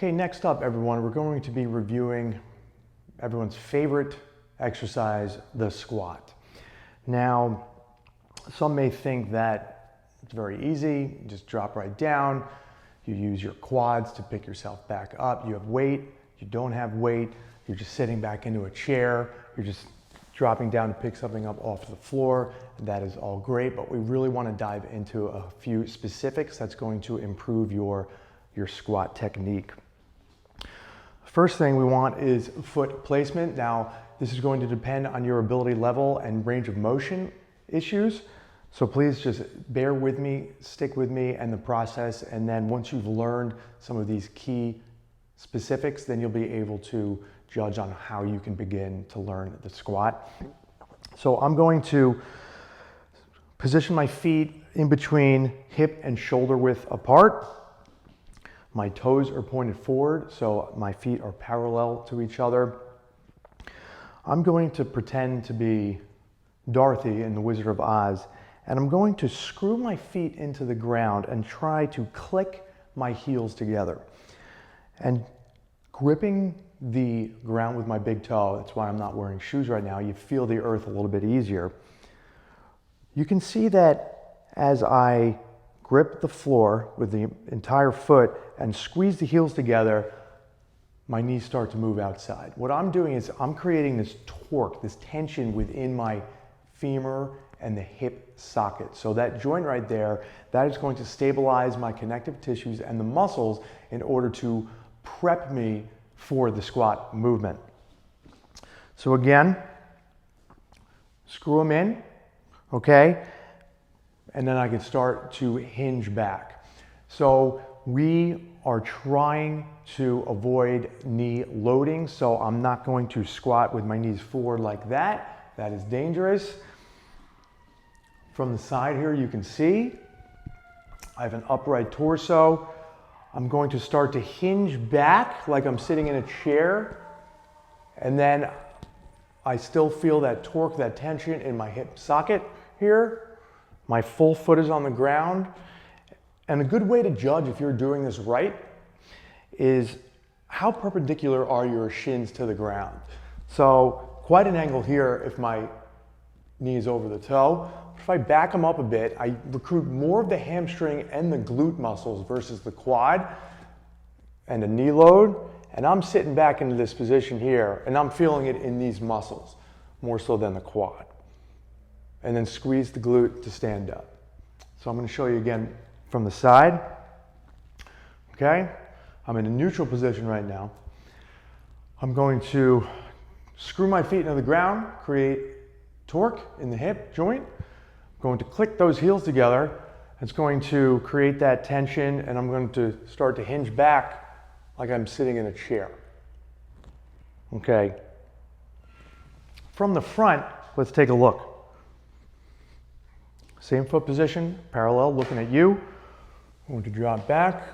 Okay, next up, everyone, we're going to be reviewing everyone's favorite exercise, the squat. Now, some may think that it's very easy. You just drop right down. You use your quads to pick yourself back up. You have weight, you don't have weight. You're just sitting back into a chair. You're just dropping down to pick something up off the floor. That is all great, but we really want to dive into a few specifics that's going to improve your squat technique. First thing we want is foot placement. Now, this is going to depend on your ability level and range of motion issues. So please just bear with me, stick with me and the process. And then once you've learned some of these key specifics, then you'll be able to judge on how you can begin to learn the squat. So I'm going to position my feet in between hip and shoulder width apart. My toes are pointed forward, so my feet are parallel to each other. I'm going to pretend to be Dorothy in The Wizard of Oz, and I'm going to screw my feet into the ground and try to click my heels together. And gripping the ground with my big toe, that's why I'm not wearing shoes right now, you feel the earth a little bit easier. You can see that as I grip the floor with the entire foot and squeeze the heels together, my knees start to move outside. What I'm doing is I'm creating this torque, this tension within my femur and the hip socket. So that joint right there, that is going to stabilize my connective tissues and the muscles in order to prep me for the squat movement. So again, screw them in, okay? And then I can start to hinge back. So we are trying to avoid knee loading, so I'm not going to squat with my knees forward like that. That is dangerous. From the side here, you can see I have an upright torso. I'm going to start to hinge back like I'm sitting in a chair, and then I still feel that torque, that tension in my hip socket here. My full foot is on the ground. And a good way to judge if you're doing this right is how perpendicular are your shins to the ground. So quite an angle here if my knee is over the toe. If I back them up a bit, I recruit more of the hamstring and the glute muscles versus the quad and the knee load. And I'm sitting back into this position here and I'm feeling it in these muscles more so than the quad. And then squeeze the glute to stand up. So I'm going to show you again from the side. Okay, I'm in a neutral position right now. I'm going to screw my feet into the ground, create torque in the hip joint. I'm going to click those heels together. It's going to create that tension, and I'm going to start to hinge back like I'm sitting in a chair. Okay. From the front, let's take a look. Same foot position, parallel, looking at you. I'm going to drop back,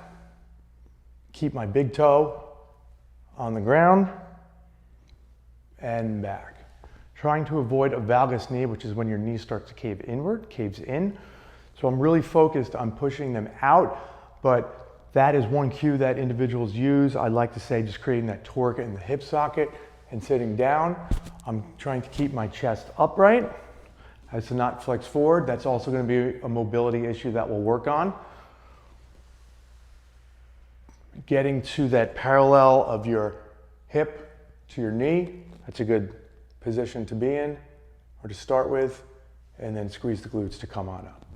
keep my big toe on the ground, and back. Trying to avoid a valgus knee, which is when your knee starts to cave inward, caves in. So I'm really focused on pushing them out, but that is one cue that individuals use. I like to say just creating that torque in the hip socket and sitting down. I'm trying to keep my chest upright as to not flex forward. That's also going to be a mobility issue that we'll work on. Getting to that parallel of your hip to your knee, that's a good position to be in or to start with, and then squeeze the glutes to come on up.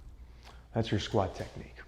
That's your squat technique.